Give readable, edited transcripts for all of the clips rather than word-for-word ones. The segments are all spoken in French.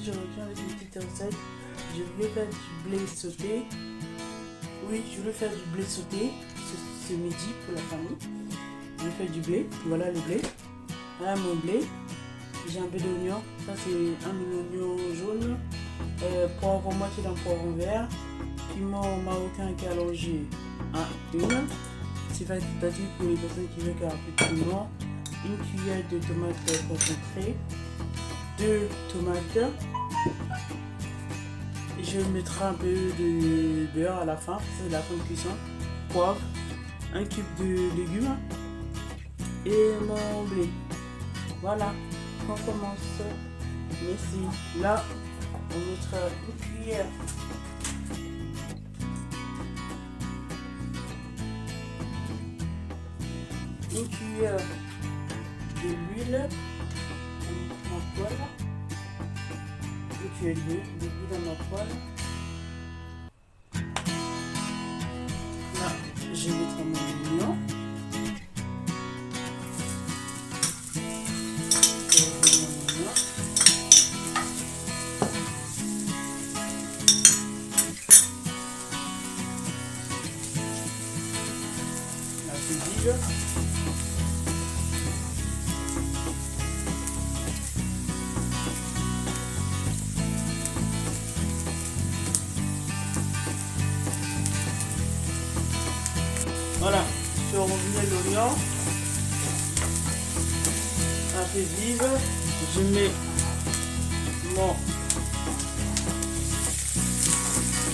je reviens avec une petite recette. Je voulais faire du blé sauté. Oui, je voulais faire du blé sauté ce midi pour la famille. Je vais faire du blé. Voilà le blé. Voilà mon blé. J'ai un peu d'oignon. Ça c'est un oignon jaune. Poivron, moitié d'un poivron vert. Piment marocain qui est allongé à une. C'est facultatif pour les personnes qui veulent un peu de piment. Une cuillère de tomates concentrées. 2 tomates. Je mettrai un peu de beurre à la fin, c'est la fin de cuisson. Poivre, un cube de légumes et mon blé. Voilà, on commence. Merci. Là, on mettra une cuillère de l'huile. Ma poêle. Une cuillère d'huile dans ma poêle. Là, je mettrai mon oignon. La fusible. Voilà, je remets l'oignon un peu vive. Je mets mon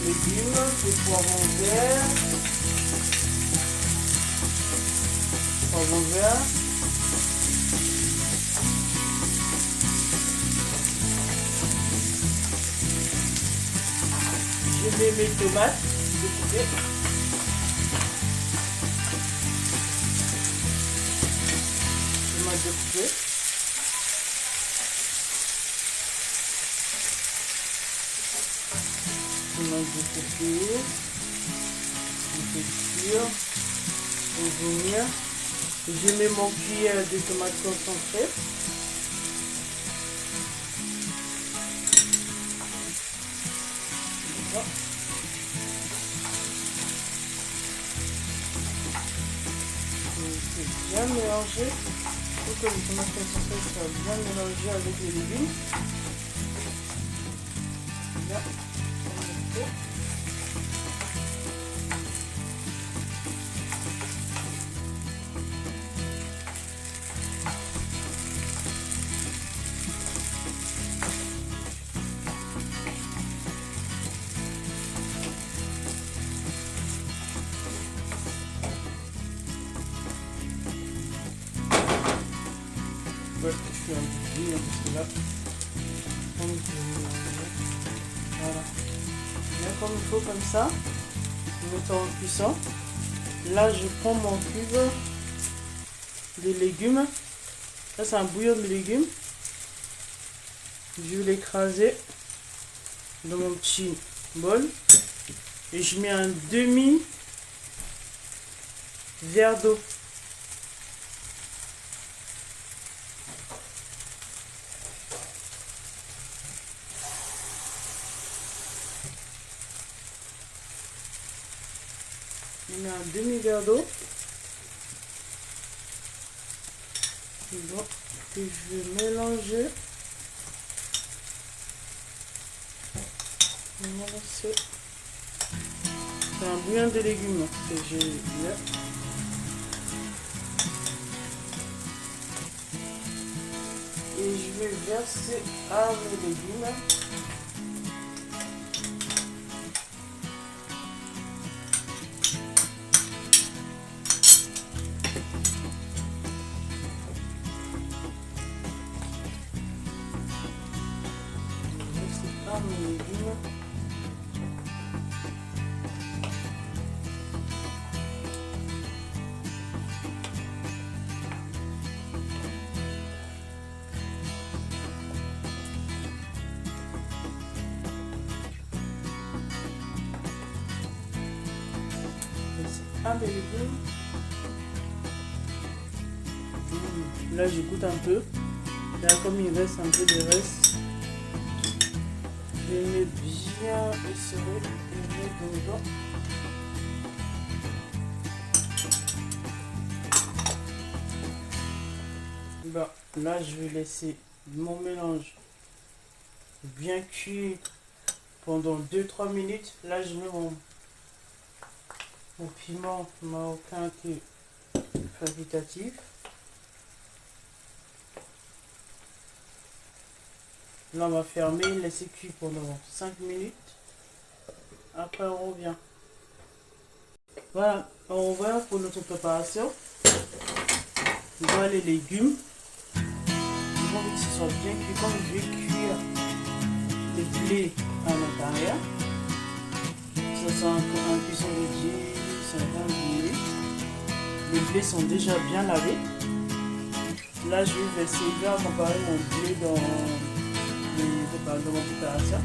légumes, les poivrons verts. Je mets mes tomates découpées. Découpé. Je mets mon cuillère de tomates concentrées. C'est bien mélangé. Il faut que les tomates concentrées soient bien mélangées avec les légumes. Là, on met. Je suis un peu dur parce que là, voilà, bien comme il faut comme ça. Je mets en cuisson. Là, je prends mon cube de légumes. Là, c'est un bouillon de légumes. Je vais l'écraser dans mon petit bol et je mets un demi verre d'eau. Je mets un demi-verre d'eau. Bon, que je vais mélanger. C'est un bouillon de légumes que j'ai là. Et je vais verser à mes légumes. Mes légumes. Un des légumes. Là, j'écoute un peu. Là, comme il reste un peu de reste, venir bien essorer et mettre dedans. Bon, là je vais laisser mon mélange bien cuire pendant 2-3 minutes. Là je mets mon piment marocain qui est facultatif. Là on va fermer, laisser cuire pendant 5 minutes. Après on revient. Voilà, on revient pour notre préparation. Voilà les légumes. Il faut que ce soit bien cuit. Comme je vais cuire les blés à l'intérieur, ça sent un cuisson de 10-50 minutes. Les blés sont déjà bien lavés. Là, je vais essayer de comparer mon blé dans mon préparation.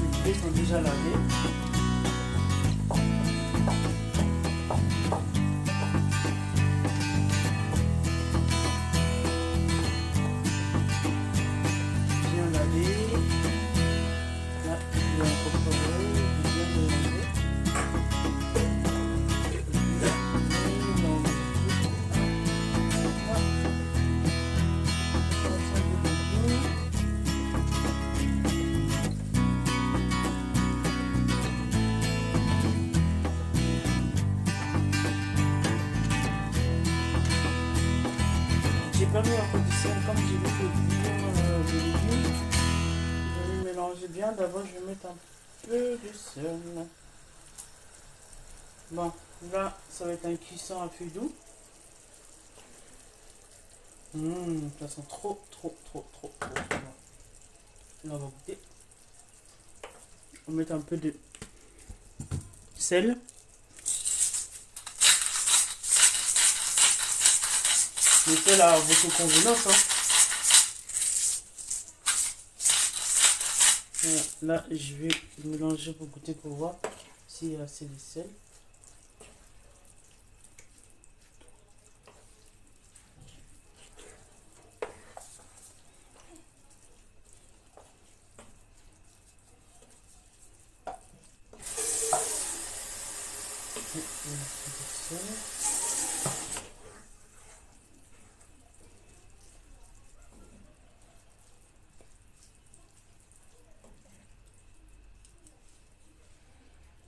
Les blés sont déjà lavés. J'ai pas mis un peu de sel comme j'ai mis de légumes. Je vais mélanger bien. D'abord, je vais mettre un peu de sel. Bon, là, ça va être un cuisson à feu doux. Ça sent trop bon. Là, on va goûter. On va mettre un peu de sel. Mettez à votre convenance. Voilà, là, je vais mélanger pour goûter pour voir s'il y a assez de sel.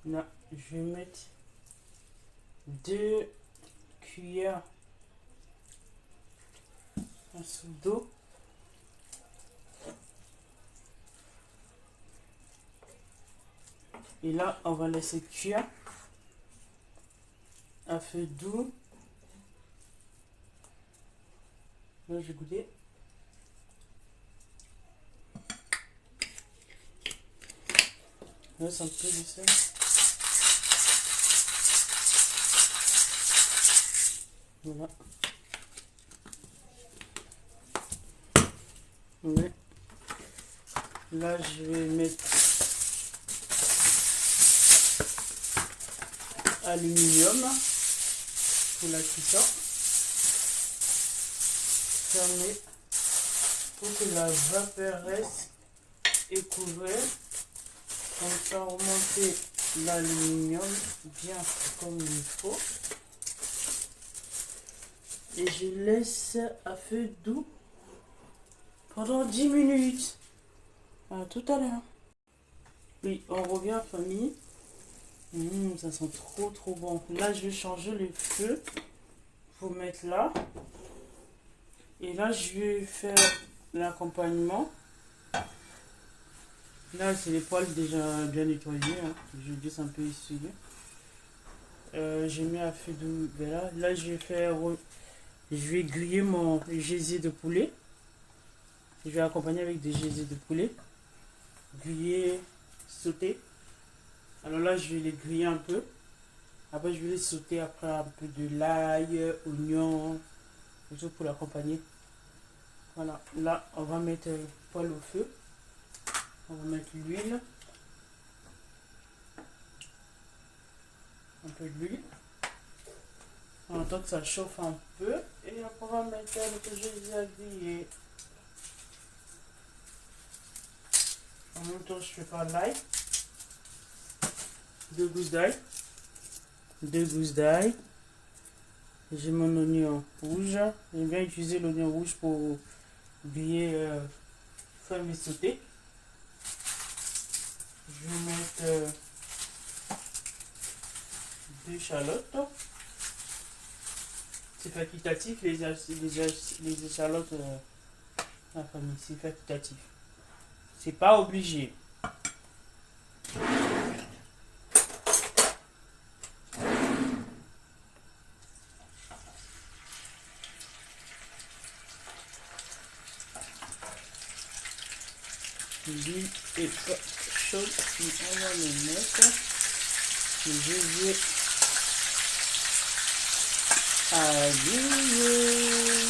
Là, je vais mettre 2 cuillères à soupe d'eau. Et là, on va laisser cuire à feu doux. Là, je vais goûter. Là, c'est un peu de sel. Voilà. Ouais. Là, je vais mettre aluminium pour la cuisson. Fermer pour que la vapeur reste et couvrir. Comme ça, remonter l'aluminium bien comme il faut. Et je laisse à feu doux pendant 10 minutes. À tout à l'heure. Oui, on revient famille. Ça sent trop bon. Là, je vais changer le feu pour mettre là. Et là, je vais faire l'accompagnement. Là, c'est les poêles déjà bien nettoyées. Je dis un peu essuyé. J'ai mis à feu doux. Là, je vais griller mon gésier de poulet. Je vais accompagner avec des gésiers de poulet. Griller, sauter. Alors là, je vais les griller un peu. Après, je vais les sauter après un peu de l'ail, oignon, tout pour l'accompagner. Voilà. Là, on va mettre le poêle au feu. On va mettre l'huile. Un peu d'huile. On attend que ça chauffe un peu. Et après, on va mettre le gésier à griller. En même temps, je prépare l'ail. 2 gousses d'ail. 2 gousses d'ail. J'ai mon oignon rouge. J'aime bien utiliser l'oignon rouge pour griller, faire mes sautés. Je vais mettre 2 échalotes. C'est facultatif, les échalotes, la famille, c'est facultatif. C'est pas obligé. L'huile est pas chaude, on va le mettre. Je vais allumer.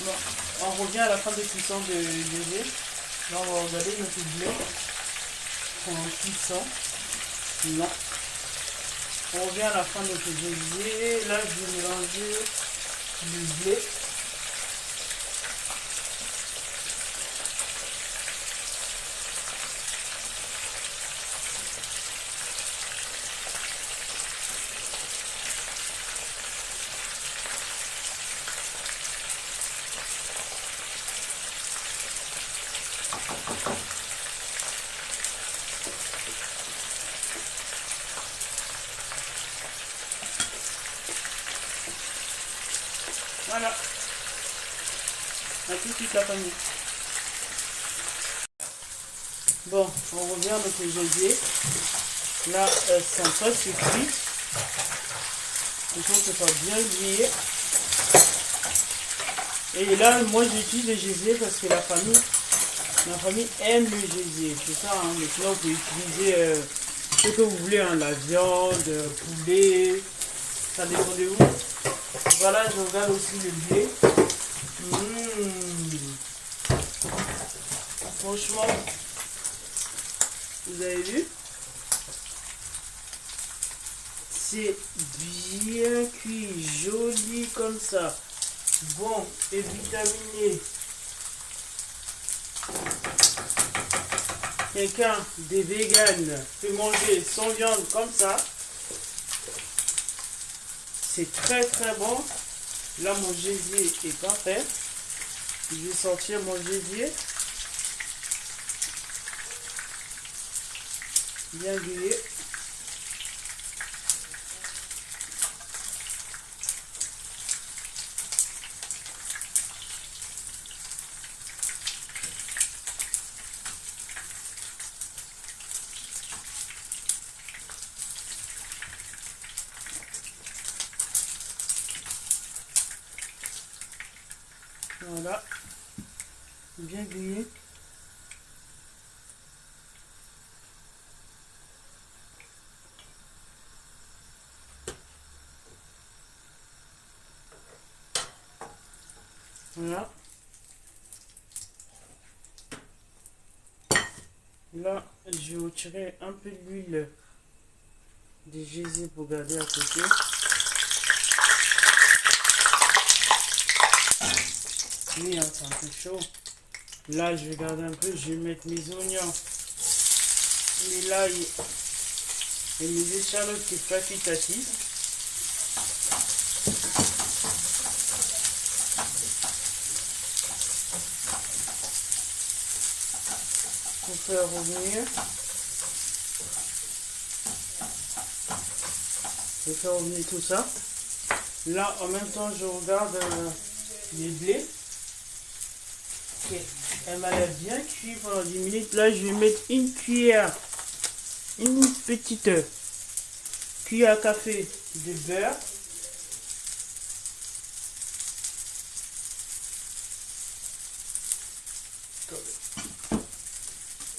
Bon, on revient à la fin de cuisson de GG. Là, on va regarder notre blé en cuisson. Non. On revient à la fin de notre GG. Là, je vais mélanger le blé. Voilà. À tout de suite la famille. Bon, on revient à notre gésier. Là, elles sont presque cuites. Il faut que ça soit bien grillé. Et là, moi j'utilise le gésier parce que ma famille aime le gésier. C'est ça, hein. Mais sinon, vous pouvez utiliser ce que vous voulez, hein, la viande, poulet, ça dépend de vous. Voilà, je regarde aussi le blé. Franchement, vous avez vu? C'est bien cuit, joli comme ça. Bon et vitaminé. Quelqu'un des véganes peut manger sans viande comme ça. C'est très très bon. Là, mon gésier est parfait. Je vais sortir mon gésier. Bien grillé. Voilà, bien grillé. Voilà. Là, je vais retirer un peu d'huile des gésiers pour garder à côté. Oui, hein, c'est un peu chaud. Là, je vais garder un peu. Je vais mettre mes oignons, mes l'ail et mes échalotes qui sont facultatives. Pour faire revenir. Je vais faire revenir tout ça. Là, en même temps, je regarde les blés. Okay. Elle m'a l'air bien cuit pendant 10 minutes. Là, je vais mettre une cuillère, une petite cuillère à café de beurre.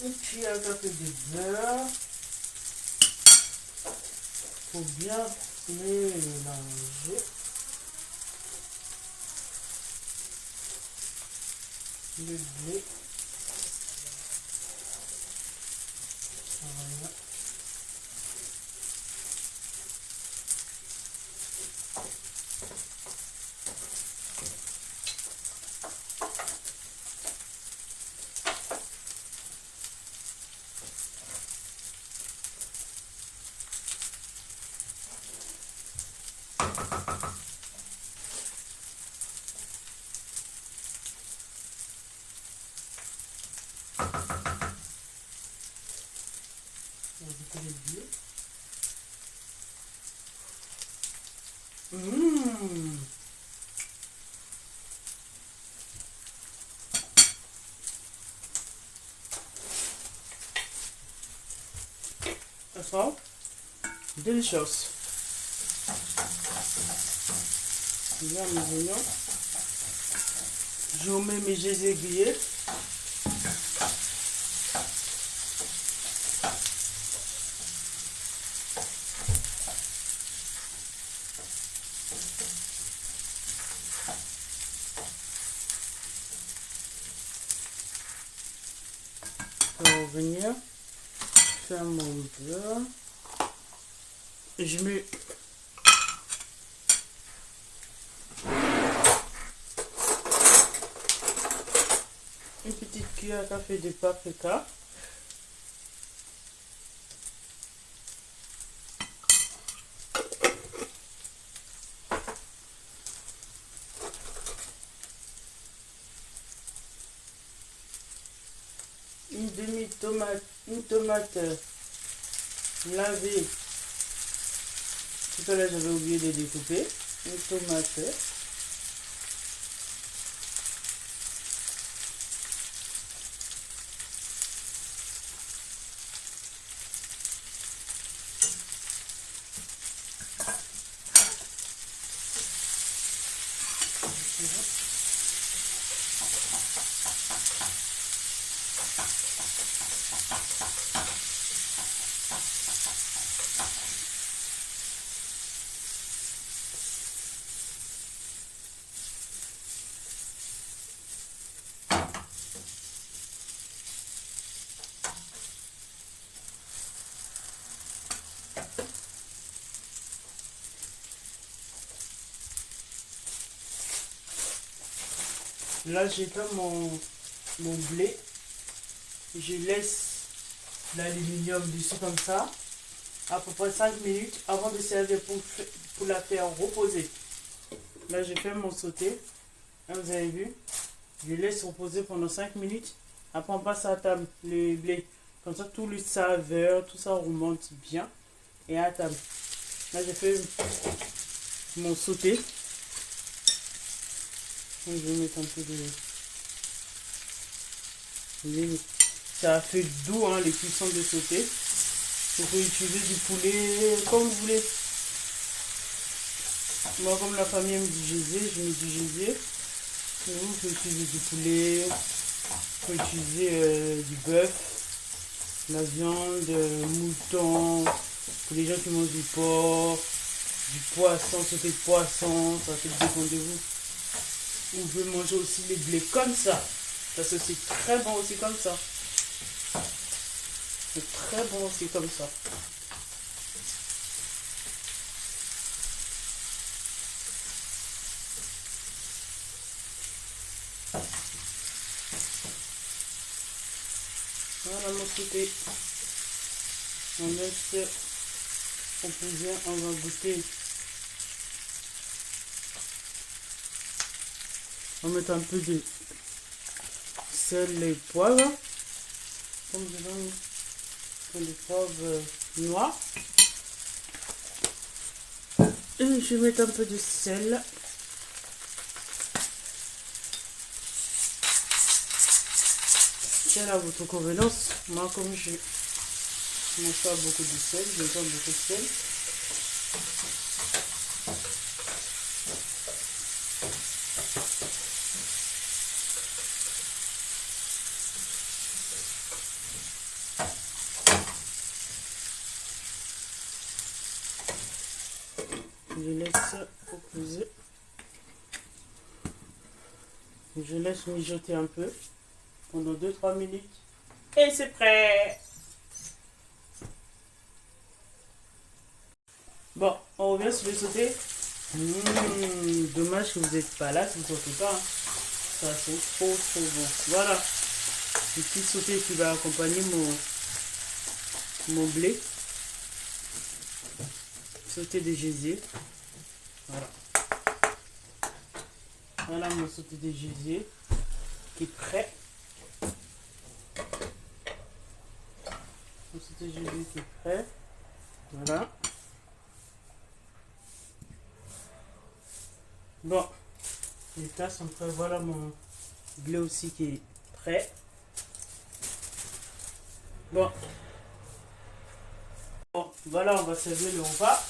Une cuillère à café de beurre. faut bien mélanger le blé. Voilà. On va ajouter le blé. Ça sent délicieux. Bien mes oignons. Je mets mes gés aiguillés. Je vais revenir faire mon beurre. Je mets une petite cuillère à café de paprika. Une demi-tomate, une tomate lavée. Tout à l'heure, j'avais oublié de découper. Une tomate. Là, j'ai fait mon blé. Je laisse l'aluminium dessus comme ça, à peu près 5 minutes avant de servir pour la faire reposer. Là, j'ai fait mon sauté. Là, vous avez vu. Je laisse reposer pendant 5 minutes. Après, on passe à table, le blé. Comme ça, tout le saveur, tout ça remonte bien. Et à table. Là, j'ai fait mon sauté. Donc, je vais mettre un peu de lait. Ça fait doux, hein, les cuissons de sauté. Vous pouvez utiliser du poulet comme vous voulez. Moi, comme la famille aime du gésier, je mets du gésier. Vous pouvez utiliser du poulet, vous pouvez utiliser du bœuf, la viande, mouton, pour les gens qui mangent du porc, du poisson, sauté de poisson, ça fait dépend de vous. Vous pouvez manger aussi les blés comme ça. Parce que c'est très bon aussi comme ça. C'est très bon aussi comme ça. Voilà mon sauté. On laisse composer, on va goûter. On va mettre un peu de sel et poivre. Comme de poivre noir. Et je vais mettre un peu de sel. Sel à votre convenance. Moi, comme je ne mange pas beaucoup de sel, je mets pas beaucoup de sel. Je laisse reposer. Je laisse mijoter un peu pendant 2-3 minutes. Et c'est prêt. Bon, on revient sur le sauté. Dommage que vous n'êtes pas là si vous ne sautez pas. Hein. Ça c'est trop bon. Voilà. Le petit sauté qui va accompagner mon blé. Sauté de gésier. Voilà. Voilà mon sauté de gésier qui est prêt. Mon sauté de gésier qui est prêt. Voilà. Bon, les tasses sont prêtes. Voilà mon blé aussi qui est prêt. Bon, voilà, on va servir le repas.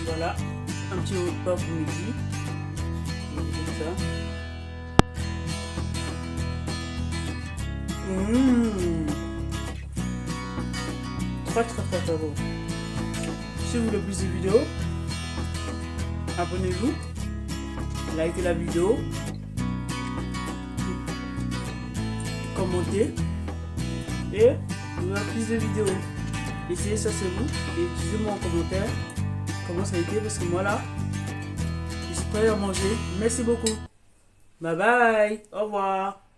Voilà, un petit repas pour midi. Comme ça. Très bon. Si vous voulez plus de vidéos, abonnez-vous, likez la vidéo, commentez et vous aurez plus de vidéos. Essayez ça c'est vous et dites-moi en commentaire comment ça a été parce que moi là, je suis prêt à manger. Merci beaucoup. Bye bye. Au revoir.